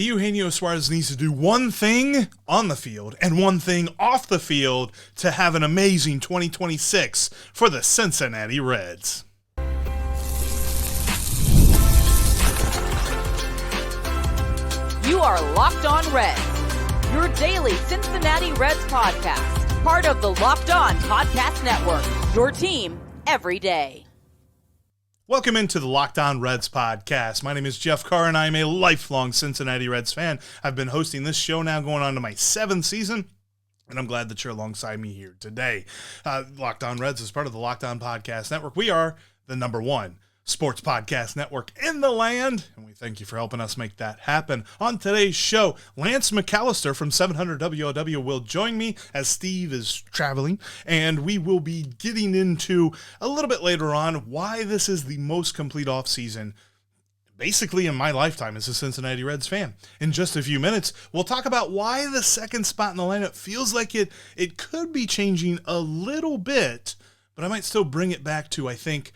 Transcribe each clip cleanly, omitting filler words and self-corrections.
Eugenio Suarez needs to do one thing on the field and one thing off the field to have an amazing 2026 for the Cincinnati Reds. You are Locked On Reds, your daily Cincinnati Reds podcast, part of the Locked On Podcast Network, your team every day. Welcome into the Locked On Reds podcast. My name is Jeff Carr, and I am a lifelong Cincinnati Reds fan. I've been hosting this show now going on to my 7th season, and I'm glad that you're alongside me here today. Locked On Reds is part of the Locked On Podcast Network. We are the #1 sports podcast network in the land, and we thank you for helping us make that happen. On today's show, Lance McAlister from 700 WOW will join me as Steve is traveling, and we will be getting into a little bit later on why this is the most complete offseason basically in my lifetime as a Cincinnati Reds fan. In just a few minutes, we'll talk about why the second spot in the lineup feels like it could be changing a little bit, but I might still bring it back to, I think,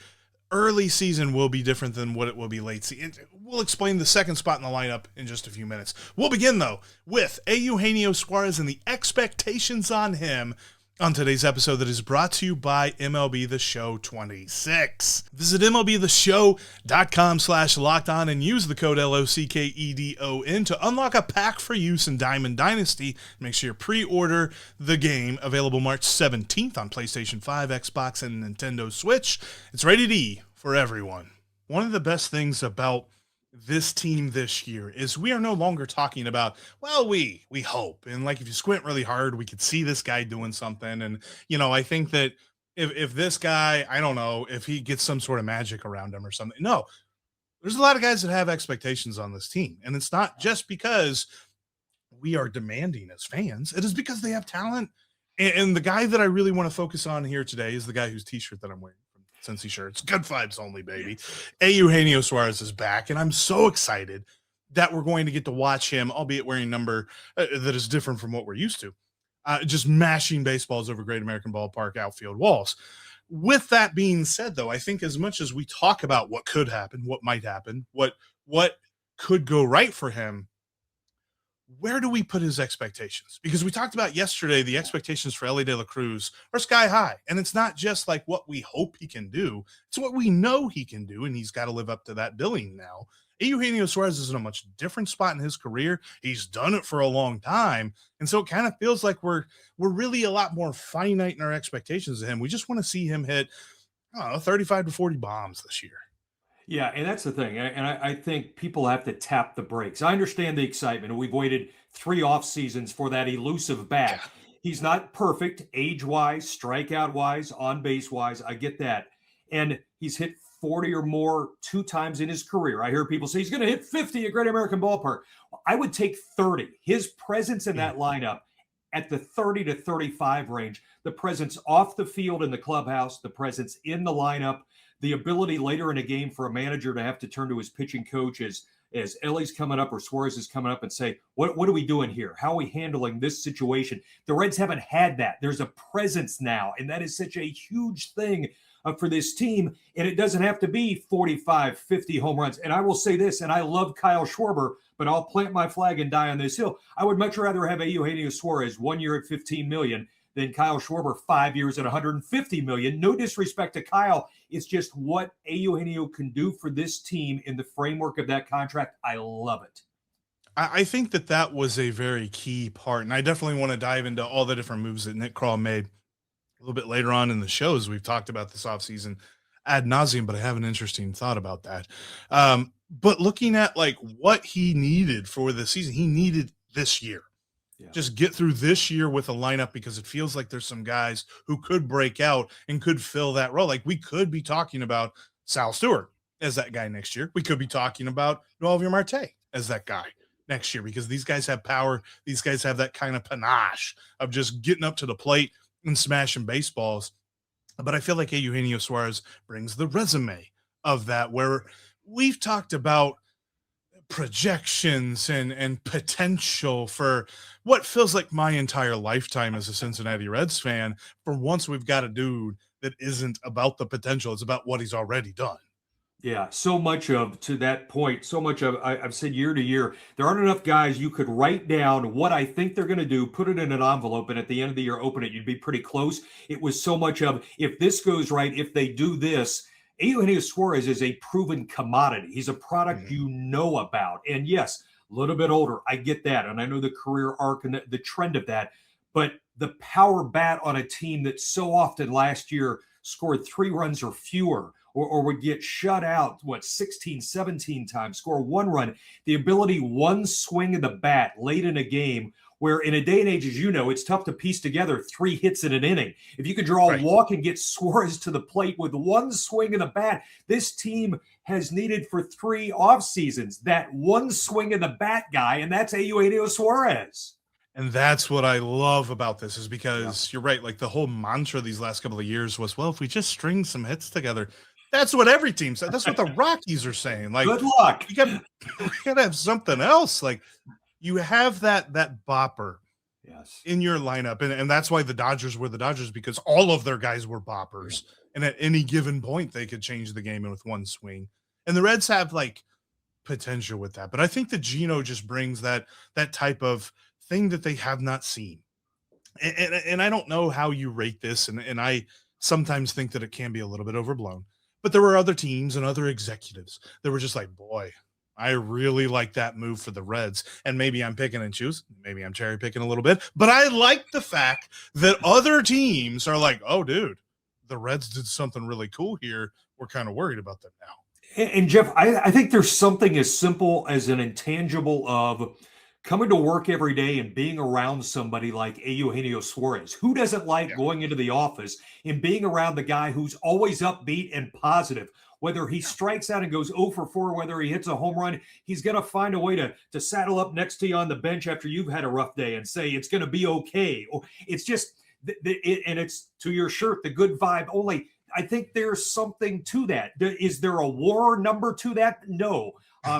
early season will be different than what it will be late season. We'll explain the second spot in the lineup in just a few minutes. We'll begin, though, with Eugenio Suarez and the expectations on him on today's episode that is brought to you by MLB The Show 26. Visit MLBTheShow.com/lockedon and use the code LOCKEDON to unlock a pack for use in Diamond Dynasty. Make sure you pre-order the game, available March 17th on PlayStation 5, Xbox, and Nintendo Switch. It's rated E for everyone. One of the best things about this team this year is we are no longer talking about, well, we hope. And like, if you squint really hard, we could see this guy doing something. And, I think that if this guy, I don't know, if he gets some sort of magic around him or something. No, there's a lot of guys that have expectations on this team. And it's not just because we are demanding as fans. It is because they have talent. And the guy that I really want to focus on here today is the guy whose t-shirt that I'm wearing. Cincy shirts, good vibes only, baby. Eugenio Suarez is back, and I'm so excited that we're going to get to watch him, albeit wearing number that is different from what we're used to, just mashing baseballs over Great American Ballpark outfield walls. With that being said, though, I think as much as we talk about what could happen, what might happen, what could go right for him, where do we put his expectations? Because we talked about yesterday, the expectations for Elly Cruz are sky high. And it's not just like what we hope he can do. It's what we know he can do. And he's got to live up to that billing now. Eugenio Suarez is in a much different spot in his career. He's done it for a long time. And so it kind of feels like we're really a lot more finite in our expectations of him. We just want to see him hit, 35 to 40 bombs this year. Yeah, and that's the thing. And I think people have to tap the brakes. I understand the excitement. We've waited 3 off seasons for that elusive bat. Yeah. He's not perfect age-wise, strikeout-wise, on-base-wise. I get that. And he's hit 40 or more 2 times in his career. I hear people say he's going to hit 50 at Great American Ballpark. I would take 30. His presence in that lineup at the 30 to 35 range, the presence off the field in the clubhouse, the presence in the lineup, the ability later in a game for a manager to have to turn to his pitching coach as Elly's coming up or Suarez is coming up and say, what are we doing here? How are we handling this situation? The Reds haven't had that. There's a presence now, and that is such a huge thing for this team, and it doesn't have to be 45, 50 home runs. And I will say this, and I love Kyle Schwarber, but I'll plant my flag and die on this hill. I would much rather have a Eugenio Suarez 1 year at $15 million than Kyle Schwarber 5 years at $150 million. No disrespect to Kyle. It's just what Eugenio can do for this team in the framework of that contract. I love it. I think that was a very key part, and I definitely want to dive into all the different moves that Nick Krall made a little bit later on in the shows. We've talked about this offseason ad nauseum, but I have an interesting thought about that. But looking at like what he needed for the season, he needed this year. Just get through this year with a lineup, because it feels like there's some guys who could break out and could fill that role. Like, we could be talking about Sal Stewart as that guy next year. We could be talking about Noelvio Marte as that guy next year, because these guys have power. These guys have that kind of panache of just getting up to the plate and smashing baseballs. But I feel like Eugenio Suarez brings the resume of that, where we've talked about projections and potential for what feels like my entire lifetime as a Cincinnati Reds fan. For once, we've got a dude that isn't about the potential. It's about what he's already done. Yeah, so much of, to that point, so much of, I've said year to year, there aren't enough guys you could write down what I think they're going to do, put it in an envelope, and at the end of the year, open it. You'd be pretty close. It was so much of, if this goes right, if they do this, Eugenio Suarez is a proven commodity. He's a product you know about. And yes, a little bit older. I get that. And I know the career arc and the trend of that. But the power bat on a team that so often last year scored 3 runs or fewer, or would get shut out, 16, 17 times, score 1 run. The ability, one swing of the bat late in a game, where in a day and age, as you know, it's tough to piece together 3 hits in an inning. If you could draw a walk and get Suarez to the plate with one swing of the bat, this team has needed for 3 off seasons that one swing of the bat guy, and that's Eugenio Suarez. And that's what I love about this, is because you're right. Like, the whole mantra these last couple of years was, well, if we just string some hits together, that's what every team said. That's what the Rockies are saying. Like, good luck. We gotta have something else. Like, you have that bopper in your lineup. And that's why the Dodgers were the Dodgers, because all of their guys were boppers. And at any given point, they could change the game with one swing. And the Reds have like potential with that. But I think that Gino just brings that type of thing that they have not seen. And I don't know how you rate this. And I sometimes think that it can be a little bit overblown. But there were other teams and other executives that were just like, boy, I really like that move for the Reds. And maybe I'm picking and choose. Maybe I'm cherry picking a little bit. But I like the fact that other teams are like, oh, dude, the Reds did something really cool here. We're kind of worried about them now. And Jeff, I think there's something as simple as an intangible of coming to work every day and being around somebody like Eugenio Suarez. Who doesn't like going into the office and being around the guy who's always upbeat and positive? Whether he strikes out and goes 0 for 4, whether he hits a home run, he's going to find a way to saddle up next to you on the bench after you've had a rough day and say, it's going to be okay. Or it's just, and it's to your shirt, the good vibe only. I think there's something to that. Is there a war number to that? No.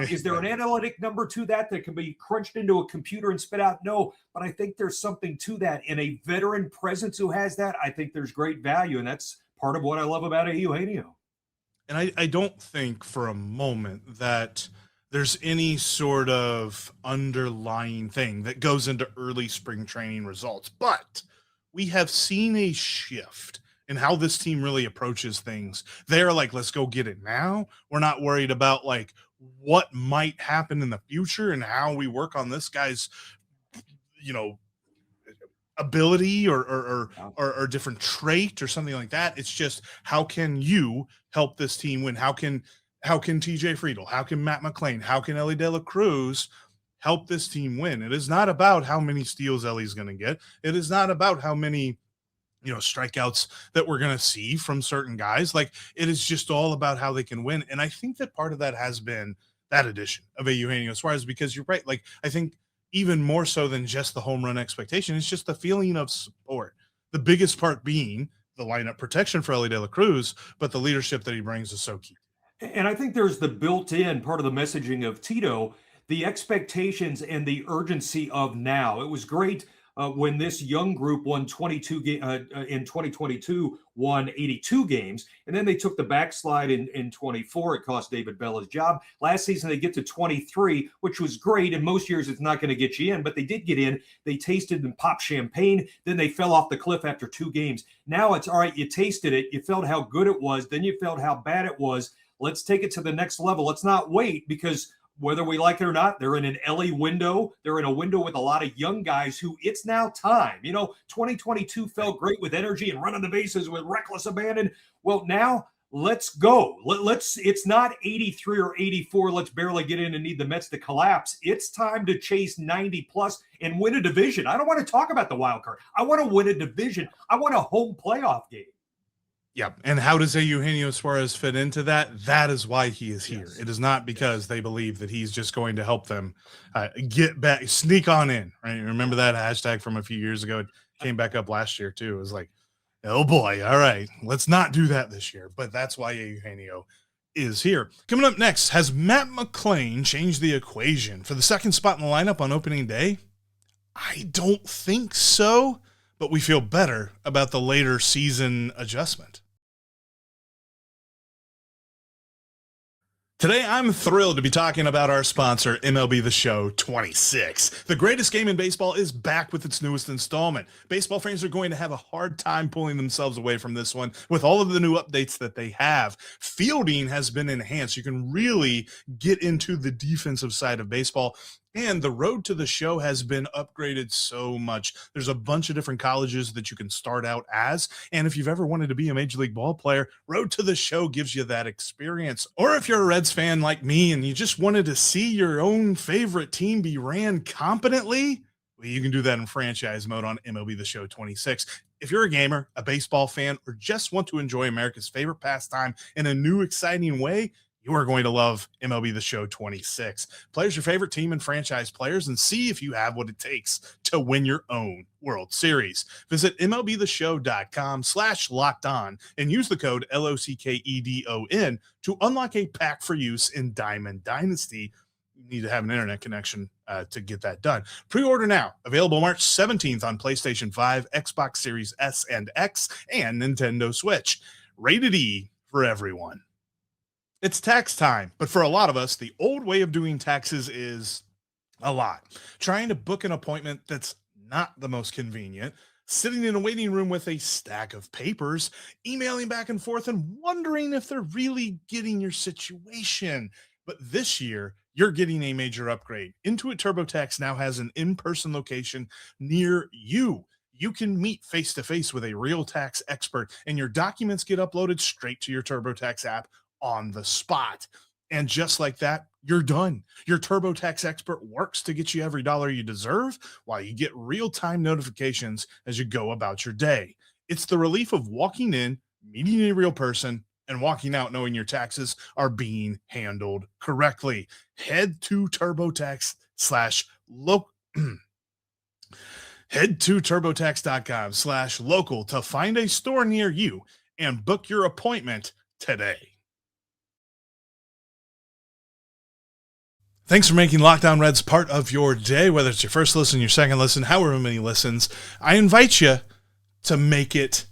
Is there an analytic number to that can be crunched into a computer and spit out? No, but I think there's something to that. In a veteran presence who has that, I think there's great value, and that's part of what I love about Eugenio. And I don't think for a moment that there's any sort of underlying thing that goes into early spring training results, but we have seen a shift in how this team really approaches things. They're like, let's go get it now. We're not worried about like what might happen in the future and how we work on this guy's, ability or different trait or something like that. It's just, how can you help this team win? How can TJ Friedl, how can Matt McLain, how can Elly De La Cruz help this team win? It is not about how many steals Ellie's going to get. It is not about how many strikeouts that we're going to see from certain guys. Like, it is just all about how they can win. And I think that part of that has been that addition of a Eugenio Suarez, because you're right. Like, I think even more so than just the home run expectation, it's just the feeling of support. The biggest part being the lineup protection for Elly De La Cruz, but the leadership that he brings is so key. And I think there's the built-in part of the messaging of Tito, the expectations and the urgency of now. It was great when this young group won 22 in 2022, won 82 games, and then they took the backslide in 24. It cost David Bell his job. Last season, they get to 23, which was great. And most years, it's not going to get you in, but they did get in. They tasted and popped champagne. Then they fell off the cliff after 2 games. Now it's all right. You tasted it. You felt how good it was. Then you felt how bad it was. Let's take it to the next level. Let's not wait, because whether we like it or not, they're in an Elly window. They're in a window with a lot of young guys who it's now time. 2022 felt great with energy and running the bases with reckless abandon. Well, now let's go. It's not 83 or 84. Let's barely get in and need the Mets to collapse. It's time to chase 90 plus and win a division. I don't want to talk about the wild card. I want to win a division. I want a home playoff game. Yeah. And how does Eugenio Suarez fit into that? That is why he is here. Yes. It is not because they believe that he's just going to help them get back, sneak on in, right? Remember that hashtag from a few years ago? It came back up last year too. It was like, oh boy, all right, let's not do that this year. But that's why Eugenio is here. Coming up next, has Matt McLain changed the equation for the second spot in the lineup on opening day? I don't think so, but we feel better about the later season adjustment. Today, I'm thrilled to be talking about our sponsor, MLB The Show 26. The greatest game in baseball is back with its newest installment. Baseball fans are going to have a hard time pulling themselves away from this one with all of the new updates that they have. Fielding has been enhanced. You can really get into the defensive side of baseball. And the road to the show has been upgraded so much. There's a bunch of different colleges that you can start out as. And if you've ever wanted to be a Major League ball player, Road to the Show gives you that experience. Or if you're a Reds fan like me and you just wanted to see your own favorite team be ran competently, well, you can do that in franchise mode on MLB The Show 26. If you're a gamer, a baseball fan, or just want to enjoy America's favorite pastime in a new, exciting way, you are going to love MLB The Show 26. Play as your favorite team and franchise players and see if you have what it takes to win your own World Series. Visit MLBTheShow.com/locked-on and use the code LOCKEDON to unlock a pack for use in Diamond Dynasty. You need to have an internet connection to get that done. Pre-order now. Available March 17th on PlayStation 5, Xbox Series S and X, and Nintendo Switch. Rated E for everyone. It's tax time, but for a lot of us, the old way of doing taxes is a lot. Trying to book an appointment that's not the most convenient, sitting in a waiting room with a stack of papers, emailing back and forth and wondering if they're really getting your situation. But this year, you're getting a major upgrade. Intuit TurboTax now has an in-person location near you. You can meet face-to-face with a real tax expert, and your documents get uploaded straight to your TurboTax app on the spot. And just like that, you're done. Your TurboTax expert works to get you every dollar you deserve while you get real-time notifications as you go about your day. It's the relief of walking in, meeting a real person, and walking out knowing your taxes are being handled correctly. Head to TurboTax.com/local to find a store near you and book your appointment today. Thanks for making Locked On Reds part of your day, whether it's your first listen, your second listen, however many listens. I invite you to make it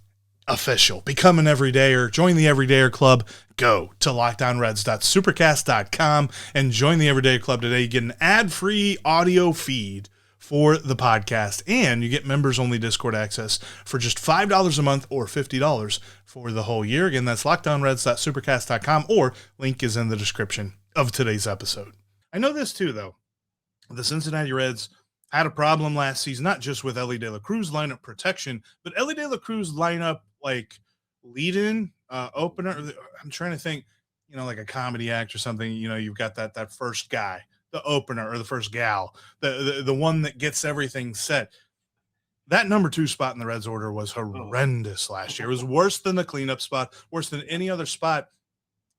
official. Become an everydayer. Join the Everydayer Club. Go to lockedonreds.supercast.com and join the Everydayer Club today. You get an ad-free audio feed for the podcast, and you get members-only Discord access for just $5 a month or $50 for the whole year. Again, that's lockedonreds.supercast.com, or link is in the description of today's episode. I know this too, though. The Cincinnati Reds had a problem last season, not just with Elly De La Cruz lineup protection, but Elly De La Cruz lineup, like lead-in, opener. I'm trying to think, like a comedy act or something. You've got that first guy, the opener, or the first gal, the one that gets everything set. That number 2 spot in the Reds order was horrendous last year. It was worse than the cleanup spot, worse than any other spot.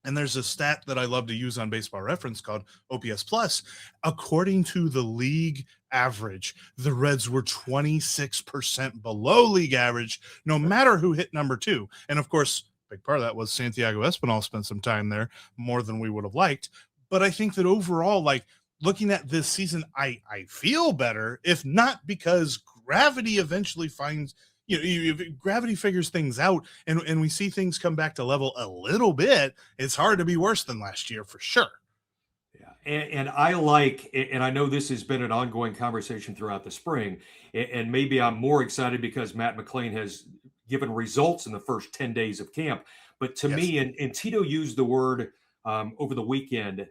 And there's a stat that I love to use on Baseball Reference called OPS Plus. According to the league average, the Reds were 26% below league average, no matter who hit number 2. And of course, a big part of that was Santiago Espinal spent some time there, more than we would have liked. But I think that overall, looking at this season, I feel better, if not because gravity eventually finds – gravity figures things out, and we see things come back to level a little bit. It's hard to be worse than last year for sure. Yeah, and I like, and I know this has been an ongoing conversation throughout the spring, and maybe I'm more excited because Matt McLain has given results in the first 10 days of camp. But to me, and Tito used the word over the weekend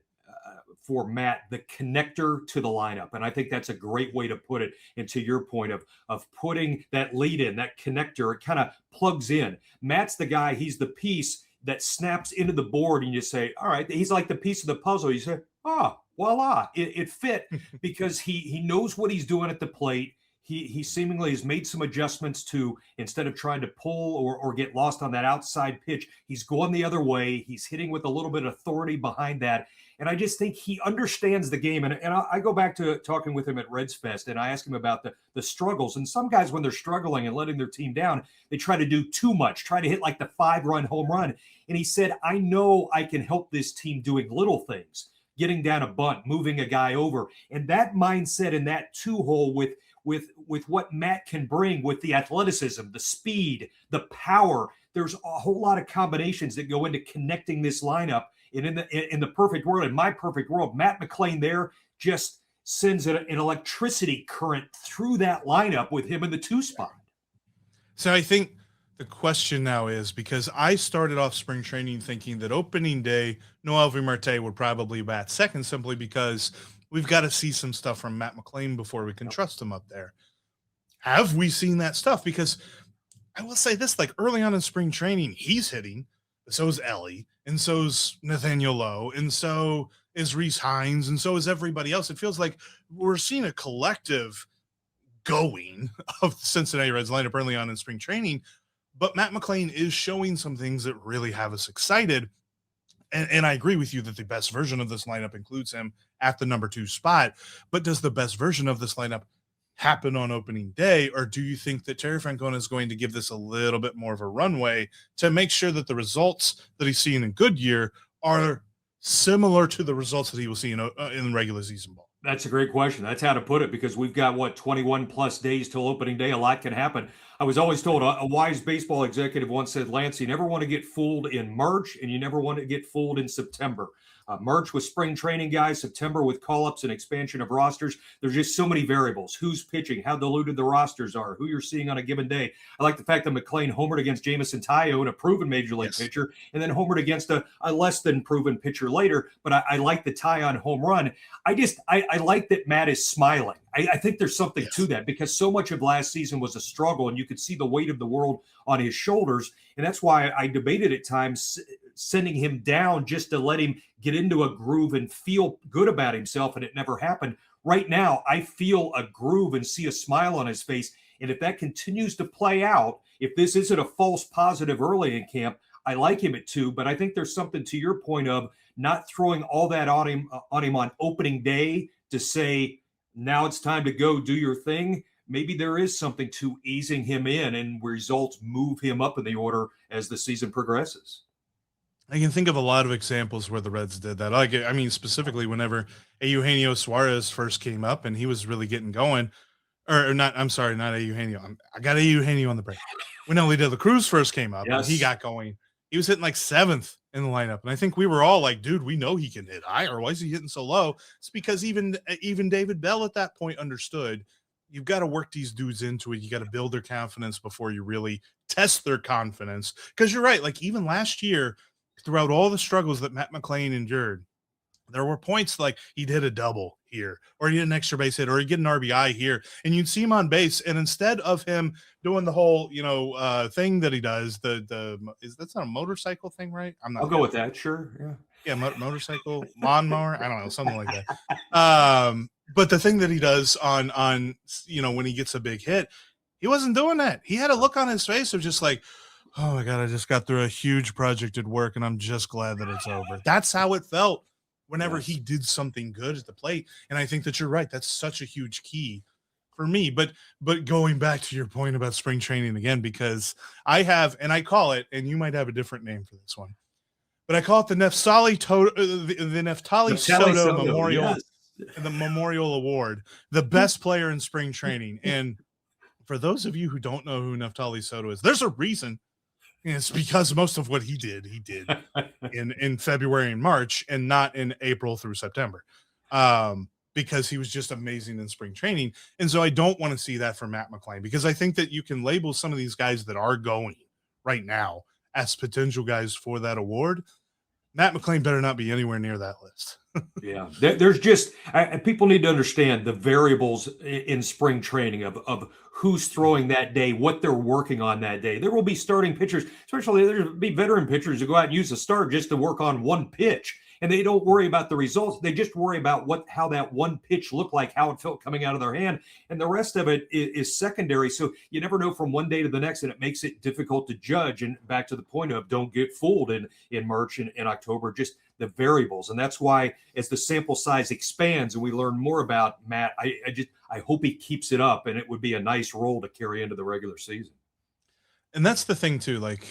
for Matt, the connector to the lineup. And I think that's a great way to put it. And to your point of putting that lead in, that connector, it kind of plugs in. Matt's the guy, he's the piece that snaps into the board, and you say, all right, he's like the piece of the puzzle. You say, voila, it fit because he knows what he's doing at the plate. He seemingly has made some adjustments to, instead of trying to pull or get lost on that outside pitch, he's going the other way. He's hitting with a little bit of authority behind that. And I just think he understands the game. And I go back to talking with him at Reds Fest, and I ask him about the struggles. And some guys, when they're struggling and letting their team down, they try to do too much, try to hit like the 5-run home run. And he said, I know I can help this team doing little things, getting down a bunt, moving a guy over. And that mindset and that 2-hole with what Matt can bring with the athleticism, the speed, the power, there's a whole lot of combinations that go into connecting this lineup. And in the perfect world, in my perfect world, Matt McLain there just sends an electricity current through that lineup with him in the 2 spot. So I think the question now is, because I started off spring training thinking that opening day, Noel Marte would probably bat second, simply because we've got to see some stuff from Matt McLain before we can trust him up there. Have we seen that stuff? Because I will say this, like early on in spring training, he's hitting, so is Elly, and so's Nathaniel Lowe, and so is Reese Hines, and so is everybody else. It feels like we're seeing a collective going of the Cincinnati Reds lineup early on in spring training, but Matt McLain is showing some things that really have us excited. And I agree with you that the best version of this lineup includes him at the number 2 spot, but does the best version of this lineup happen on opening day, or do you think that Terry Francona is going to give this a little bit more of a runway to make sure that the results that he's seeing in Goodyear are similar to the results that he will see in regular season ball? That's a great question. That's how to put it, because we've got 21 plus days till opening day. A lot can happen. I was always told, a wise baseball executive once said, Lance, you never want to get fooled in March, and you never want to get fooled in September. March with spring training, guys. September with call-ups and expansion of rosters. There's just so many variables. Who's pitching, how diluted the rosters are, who you're seeing on a given day. I like the fact that McLain homered against Jamison Tayo, a proven major league pitcher, and then homered against a less than proven pitcher later. But I like the Tayon home run. I like that Matt is smiling. I think there's something to that, because so much of last season was a struggle, and you could see the weight of the world on his shoulders. And that's why I debated at times sending him down just to let him get into a groove and feel good about himself, and it never happened. Right now, I feel a groove and see a smile on his face. And if that continues to play out, if this isn't a false positive early in camp, I like him at 2, but I think there's something to your point of not throwing all that on him on opening day to say, now it's time to go do your thing. Maybe there is something to easing him in, and results move him up in the order as the season progresses. I can think of a lot of examples where the Reds did that. I mean, specifically whenever Eugenio Suarez first came up and he was really getting going, or not, I'm sorry, not Eugenio. I got Eugenio on the break. When Elly De La Cruz first came up and he got going, he was hitting like 7th in the lineup. And I think we were all like, dude, we know he can hit high, or why is he hitting so low? It's because even David Bell at that point understood you've got to work these dudes into it. You got to build their confidence before you really test their confidence. Because you're right. Like even last year, throughout all the struggles that Matt McLain endured, there were points like he'd hit a double here, or he'd hit an extra base hit, or he'd get an RBI here, and you'd see him on base. And instead of him doing the whole, thing that he does, that's not a motorcycle thing, right? I'll go with that. Sure. Yeah. Yeah. Motorcycle, lawnmower. I don't know, something like that. But the thing that he does on, when he gets a big hit, he wasn't doing that. He had a look on his face of just like, oh my God, I just got through a huge project at work and I'm just glad that it's over. That's how it felt whenever he did something good at the plate. And I think that you're right. That's such a huge key for me. But going back to your point about spring training again, because I have, and I call it, and you might have a different name for this one, but I call it the Neftali Soto Memorial, the Memorial Award, the best player in spring training. And for those of you who don't know who Neftali Soto is, there's a reason. And it's because most of what he did in February and March, and not in April through September, because he was just amazing in spring training. And so I don't want to see that for Matt McLain, because I think that you can label some of these guys that are going right now as potential guys for that award. Matt McLain better not be anywhere near that list. Yeah, there's just people need to understand the variables in spring training of who's throwing that day, what they're working on that day. There will be starting pitchers, especially there'll be veteran pitchers who go out and use a start just to work on one pitch, and they don't worry about the results. They just worry about how that one pitch looked like, how it felt coming out of their hand, and the rest of it is secondary. So you never know from one day to the next, and it makes it difficult to judge. And back to the point of don't get fooled in March and in October, just the variables. And that's why as the sample size expands and we learn more about Matt, I hope he keeps it up, and it would be a nice role to carry into the regular season. And that's the thing too, like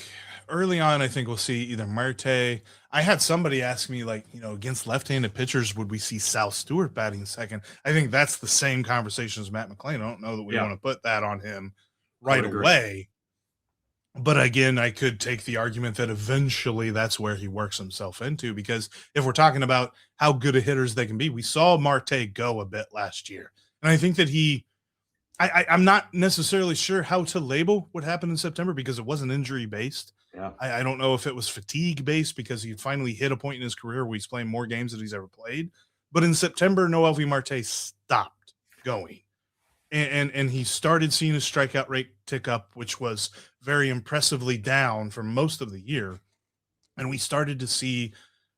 early on, I think we'll see either Marte. I had somebody ask me, like, against left-handed pitchers, would we see Sal Stewart batting second? I think that's the same conversation as Matt McLain. I don't know that we want to put that on him right away. But again, I could take the argument that eventually that's where he works himself into, because if we're talking about how good of hitters they can be, we saw Marte go a bit last year. And I think that I'm not necessarily sure how to label what happened in September because it wasn't injury based. Yeah. I don't know if it was fatigue based because he finally hit a point in his career where he's playing more games than he's ever played. But in September, Noelvi Marte stopped going. And he started seeing his strikeout rate tick up, which was very impressively down for most of the year. And we started to see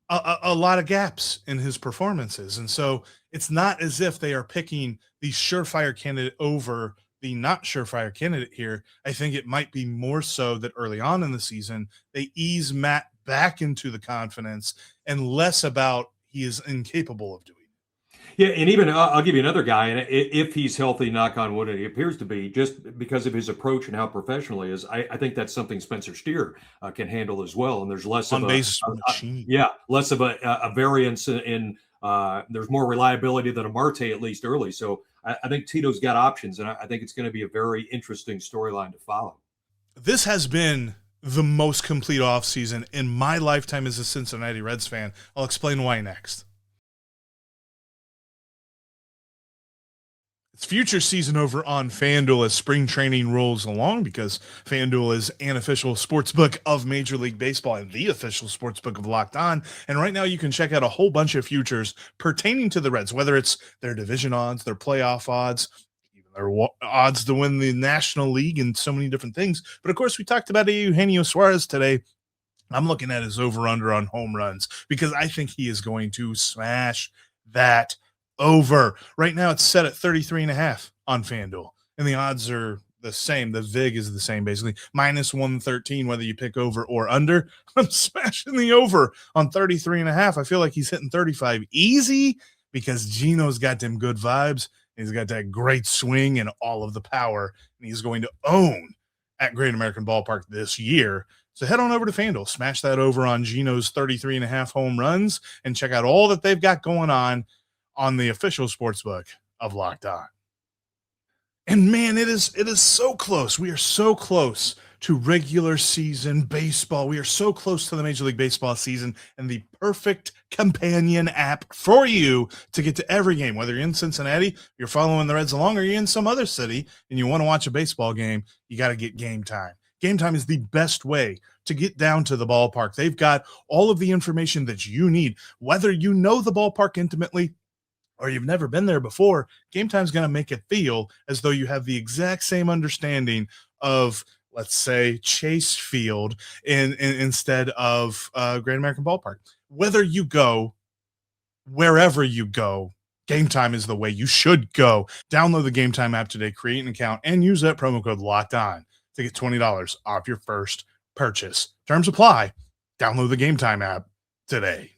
a lot of gaps in his performances. And so it's not as if they are picking the surefire candidate over the not surefire candidate here. I think it might be more so that early on in the season, they ease Matt back into the confidence and less about he is incapable of doing. Yeah, and even I'll give you another guy, and if he's healthy, knock on wood, and he appears to be, just because of his approach and how professional he is, I think that's something Spencer Steer can handle as well. And there's less On of base machine. less of a variance in there's more reliability than a Marte, at least early. So I think Tito's got options, and I think it's going to be a very interesting storyline to follow. This has been the most complete offseason in my lifetime as a Cincinnati Reds fan. I'll explain why next. It's future season over on FanDuel as spring training rolls along, because FanDuel is an official sportsbook of Major League Baseball and the official sportsbook of Locked On. And right now you can check out a whole bunch of futures pertaining to the Reds, whether it's their division odds, their playoff odds, even their odds to win the National League, and so many different things. But of course, we talked about Eugenio Suarez today. I'm looking at his over-under on home runs because I think he is going to smash that over. Right now it's set at 33.5 on FanDuel, and the odds are the same. The VIG is the same, basically minus 113 whether you pick over or under. I'm smashing the over on 33.5. I feel like he's hitting 35 easy because Gino's got them good vibes. He's got that great swing and all of the power, and he's going to own at Great American Ballpark this year. So head on over to FanDuel, smash that over on Gino's 33.5 home runs, and check out all that they've got going on the official sportsbook of Locked On. And man, it is so close. We are so close to regular season baseball. We are so close to the Major League Baseball season, and the perfect companion app for you to get to every game. Whether you're in Cincinnati, you're following the Reds along, or you're in some other city and you want to watch a baseball game, you got to get GameTime. GameTime is the best way to get down to the ballpark. They've got all of the information that you need. Whether you know the ballpark intimately or you've never been there before, GameTime's going to make it feel as though you have the exact same understanding of, let's say, Chase Field instead of Great American Ballpark. Whether you go, wherever you go, GameTime is the way you should go. Download the GameTime app today, create an account, and use that promo code LOCKEDON to get $20 off your first purchase. Terms apply. Download the GameTime app today.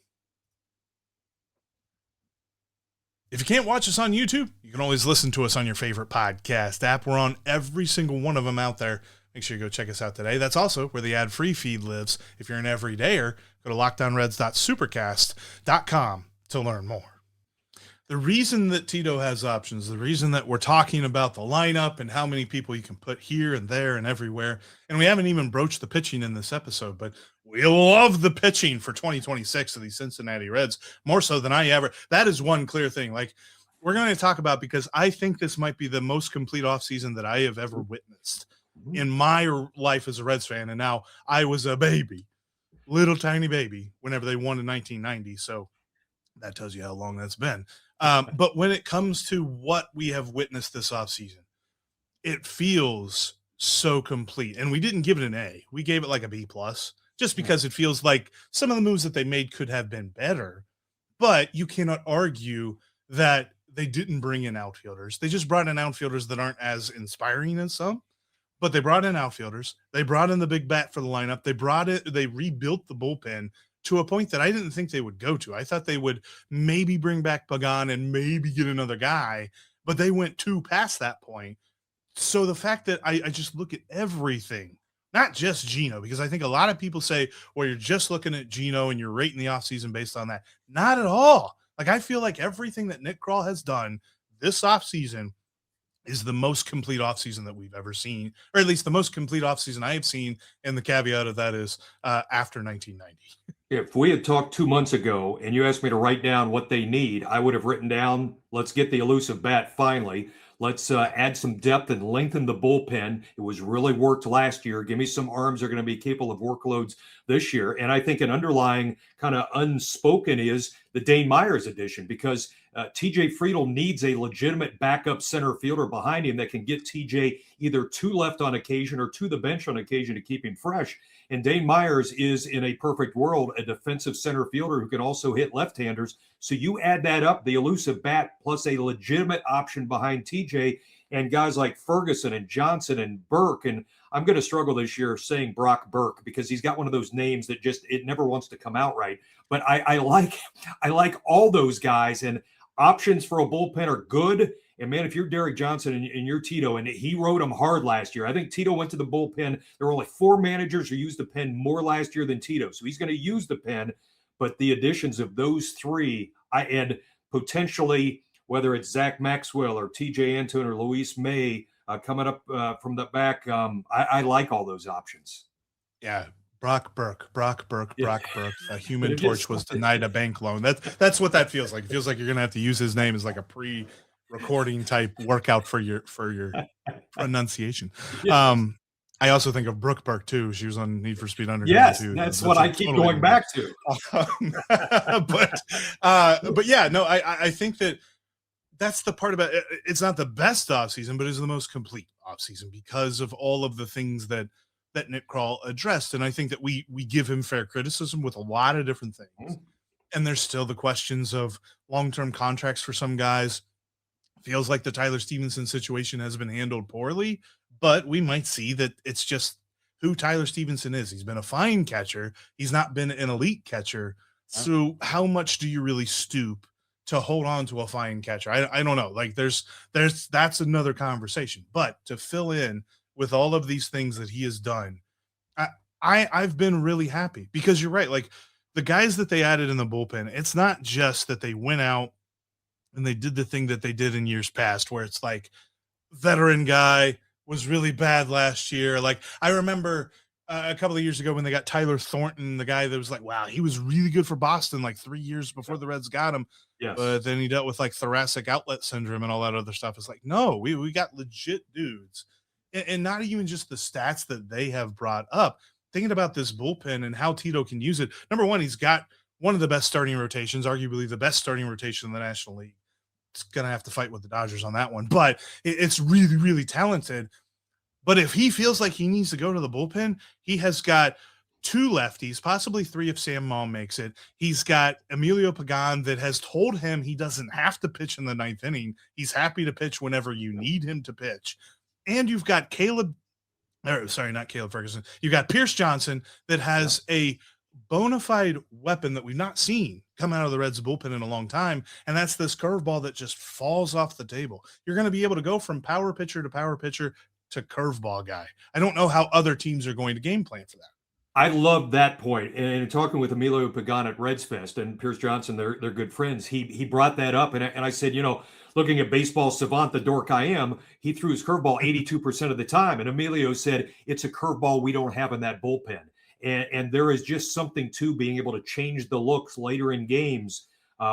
If you can't watch us on YouTube, you can always listen to us on your favorite podcast app. We're on every single one of them out there. Make sure you go check us out today. That's also where the ad-free feed lives. If you're an everydayer, go to lockdownreds.supercast.com to learn more. The reason that Tito has options, the reason that we're talking about the lineup and how many people you can put here and there and everywhere, and we haven't even broached the pitching in this episode, but we love the pitching for 2026 of the Cincinnati Reds, more so than I ever. That is one clear thing. Like, we're going to talk about, because I think this might be the most complete offseason that I have ever witnessed in my life as a Reds fan. And now I was a baby, little tiny baby, whenever they won in 1990. So that tells you how long that's been. But when it comes to what we have witnessed this offseason, it feels so complete. And we didn't give it an A. We gave it like a B+, just because it feels like some of the moves that they made could have been better. But you cannot argue that they didn't bring in outfielders. They just brought in outfielders that aren't as inspiring as some. But they brought in outfielders. They brought in the big bat for the lineup. They rebuilt the bullpen to a point that I didn't think they would go to. I thought they would maybe bring back Pagán and maybe get another guy, but they went past that point. So the fact that I just look at everything, not just Gino, because I think a lot of people say, well, you're just looking at Gino and you're rating the offseason based on that. Not at all. Like, I feel like everything that Nick Krall has done this offseason is the most complete offseason that we've ever seen, or at least the most complete offseason I have seen. And the caveat of that is after 1990. If we had talked 2 months ago and you asked me to write down what they need, I would have written down, let's get the elusive bat finally. Let's add some depth and lengthen the bullpen. It was really worked last year. Give me some arms that are going to be capable of workloads this year. And I think an underlying kind of unspoken is the Dane Myers addition, because TJ Friedl needs a legitimate backup center fielder behind him that can get TJ either to left on occasion or to the bench on occasion to keep him fresh. And Dane Myers is, in a perfect world, a defensive center fielder who can also hit left-handers. So you add that up, the elusive bat plus a legitimate option behind TJ, and guys like Ferguson and Johnson and Burke. And I'm going to struggle this year saying Brock Burke because he's got one of those names that just, it never wants to come out right. But I like all those guys, and options for a bullpen are good. And man, if you're Derek Johnson and you're Tito, and he rode them hard last year. I think Tito went to the bullpen. There were only 4 managers who used the pen more last year than Tito. So he's going to use the pen. But the additions of those 3, and potentially whether it's Zach Maxwell or TJ Antone or Luis May coming up from the back, I like all those options. Yeah. Brock Burke. A Human Torch was denied a bank loan. That's what that feels like. It feels like you're going to have to use his name as like a pre-recording type workout for your pronunciation. Yeah. I also think of Brooke Burke too. She was on Need for Speed Underground yes, too. That's what I keep going back to. But yeah, no, I think that's the part about it. It's not the best offseason, but it's the most complete offseason because of all of the things that Nick Krall addressed. And I think that we give him fair criticism with a lot of different things. And there's still the questions of long-term contracts for some guys. Feels like the Tyler Stephenson situation has been handled poorly, but we might see that it's just who Tyler Stephenson is. He's been a fine catcher. He's not been an elite catcher. So how much do you really stoop to hold on to a fine catcher? I don't know. Like that's another conversation, but to fill in with all of these things that he has done, I've been really happy because you're right. Like the guys that they added in the bullpen, it's not just that they went out and they did the thing that they did in years past where it's like veteran guy was really bad last year. Like I remember a couple of years ago when they got Tyler Thornton, the guy that was like, wow, he was really good for Boston like 3 years before the Reds got him. Yes. But then he dealt with like thoracic outlet syndrome and all that other stuff. It's like, no, we got legit dudes. And not even just the stats that they have brought up. Thinking about this bullpen and how Tito can use it. Number one, he's got one of the best starting rotations, arguably the best starting rotation in the National League. It's going to have to fight with the Dodgers on that one, but it's really, really talented. But if he feels like he needs to go to the bullpen, he has got 2 lefties, possibly 3 if Sam Maul makes it. He's got Emilio Pagán that has told him he doesn't have to pitch in the 9th inning. He's happy to pitch whenever you need him to pitch. And you've got not Caleb Ferguson. You've got Pierce Johnson that has a bona fide weapon that we've not seen come out of the Reds bullpen in a long time. And that's this curveball that just falls off the table. You're going to be able to go from power pitcher to curveball guy. I don't know how other teams are going to game plan for that. I love that point. And talking with Emilio Pagán at Reds Fest and Pierce Johnson, they're good friends. He brought that up. And I said, looking at baseball savant, the dork I am, he threw his curveball 82% of the time. And Emilio said, it's a curveball we don't have in that bullpen. And there is just something to being able to change the looks later in games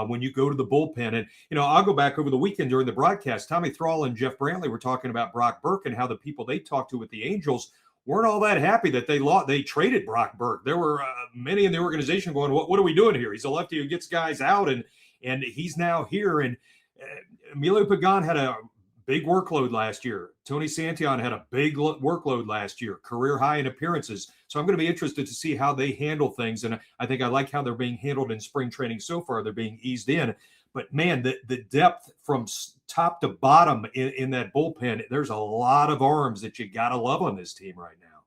when you go to the bullpen. And, I'll go back over the weekend during the broadcast. Tommy Thrall and Jeff Brantley were talking about Brock Burke and how the people they talked to with the Angels weren't all that happy that they traded Brock Burke. There were many in the organization going, what are we doing here? He's a lefty who gets guys out, and he's now here. And Emilio Pagán had a big workload last year. Tony Santillan had a big workload last year, career high in appearances. So I'm going to be interested to see how they handle things. And I think I like how they're being handled in spring training so far. They're being eased in. But, man, the depth from top to bottom in that bullpen, there's a lot of arms that you got to love on this team right now.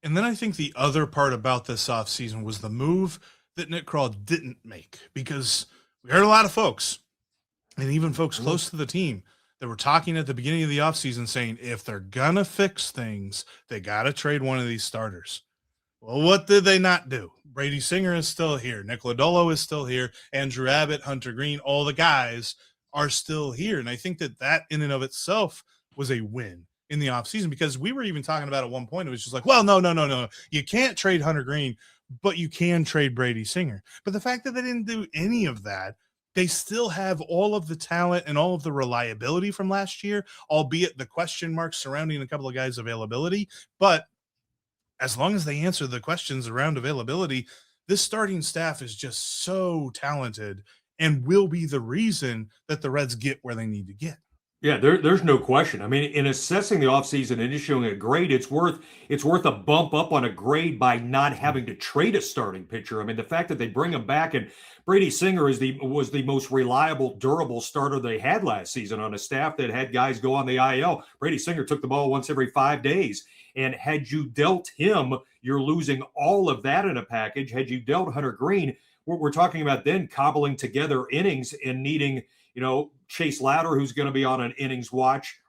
And then I think the other part about this offseason was the move that Nick Krall didn't make, because we heard a lot of folks, and even folks close to the team, that were talking at the beginning of the offseason saying if they're going to fix things, they got to trade one of these starters. Well, what did they not do? Brady Singer is still here. Nick Lodolo is still here. Andrew Abbott, Hunter Green, all the guys are still here. And I think that in and of itself was a win in the offseason, because we were even talking about at one point, it was just like, well, no. You can't trade Hunter Green, but you can trade Brady Singer. But the fact that they didn't do any of that, they still have all of the talent and all of the reliability from last year, albeit the question marks surrounding a couple of guys' availability. But as long as they answer the questions around availability, this starting staff is just so talented and will be the reason that the Reds get where they need to get. Yeah, there's no question. I mean, in assessing the offseason and issuing a grade, it's worth a bump up on a grade by not having to trade a starting pitcher. I mean, the fact that they bring him back, and Brady Singer was the most reliable, durable starter they had last season on a staff that had guys go on the IL. Brady Singer took the ball once every 5 days. And had you dealt him, you're losing all of that in a package. Had you dealt Hunter Green, we're talking about then cobbling together innings and needing, Chase Lauder, who's going to be on an innings watch,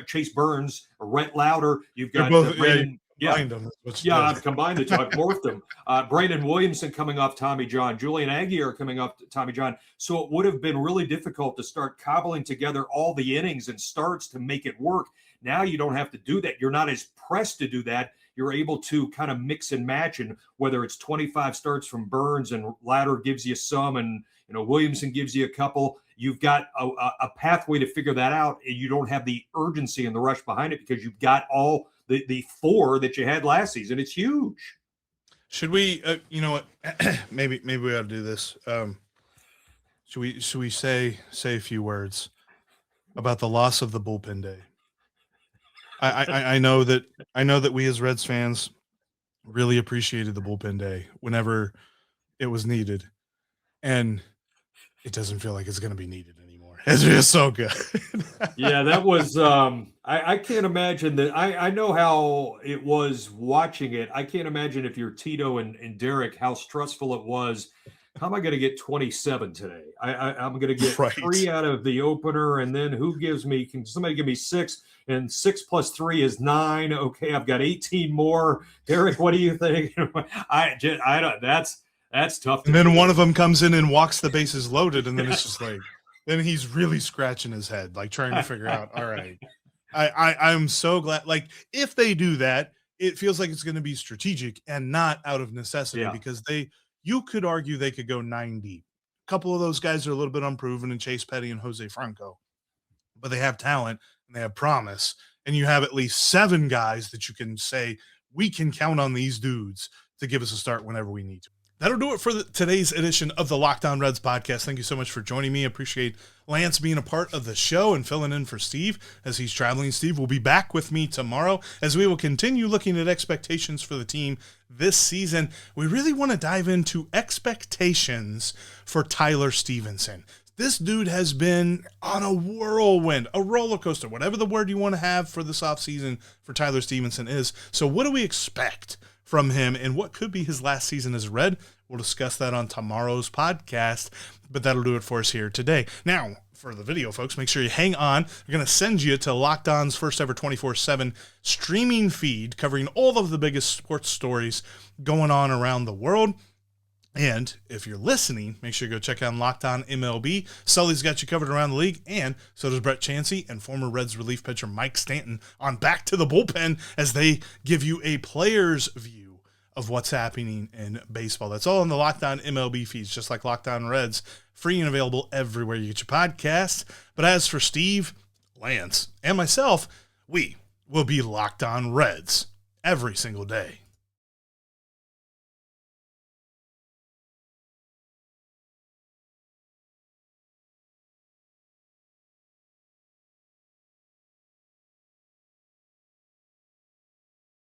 Chase Burns, or Rhett Lauder. You've got Brandon. I've combined the two. I've morphed them. Brandon Williamson coming off Tommy John. Julian Aguirre coming off Tommy John. So it would have been really difficult to start cobbling together all the innings and starts to make it work. Now you don't have to do that. You're not as pressed to do that. You're able to kind of mix and match, and whether it's 25 starts from Burns and Lauder gives you some, and Williamson gives you a couple, you've got a pathway to figure that out, and you don't have the urgency and the rush behind it because you've got all the 4 that you had last season. It's huge. Should we, maybe we ought to do this. Should we say a few words about the loss of the bullpen day? I know that we as Reds fans really appreciated the bullpen day whenever it was needed, and it doesn't feel like it's going to be needed anymore. It's just so good. Yeah, that was I can't imagine that. I know how it was watching it. I can't imagine if you're Tito and Derek, how stressful it was. How am I going to get 27 today? I'm going to get 3 out of the opener, and then can somebody give me 6? And 6 plus 3 is 9. Okay, I've got 18 more. Derek, what do you think? I don't. That's tough. And then one of them comes in and walks the bases loaded, and then it's just like, then he's really scratching his head, like trying to figure out. All right, I'm so glad. Like, if they do that, it feels like it's going to be strategic and not out of necessity, because you could argue they could go 9 deep. A couple of those guys are a little bit unproven, in Chase Petty and Jose Franco, but they have talent and they have promise. And you have at least 7 guys that you can say, we can count on these dudes to give us a start whenever we need to. That'll do it for today's edition of the Locked On Reds podcast. Thank you so much for joining me. I appreciate Lance being a part of the show and filling in for Steve as he's traveling. Steve will be back with me tomorrow as we will continue looking at expectations for the team this season. We really want to dive into expectations for Tyler Stephenson. This dude has been on a whirlwind, a roller coaster, whatever the word you want to have for this offseason for Tyler Stephenson is. So what do we expect from him and what could be his last season as a Red? We'll discuss that on tomorrow's podcast, but that'll do it for us here today. Now, for the video, folks, make sure you hang on. We're going to send you to Locked On's first ever 24/7 streaming feed covering all of the biggest sports stories going on around the world. And if you're listening, make sure you go check out Locked On MLB. Sully's got you covered around the league, and so does Brett Chansey and former Reds relief pitcher Mike Stanton on Back to the Bullpen as they give you a player's view of what's happening in baseball. That's all in the Locked On MLB feeds, just like Locked On Reds, free and available everywhere you get your podcasts. But as for Steve, Lance, and myself, we will be Locked On Reds every single day.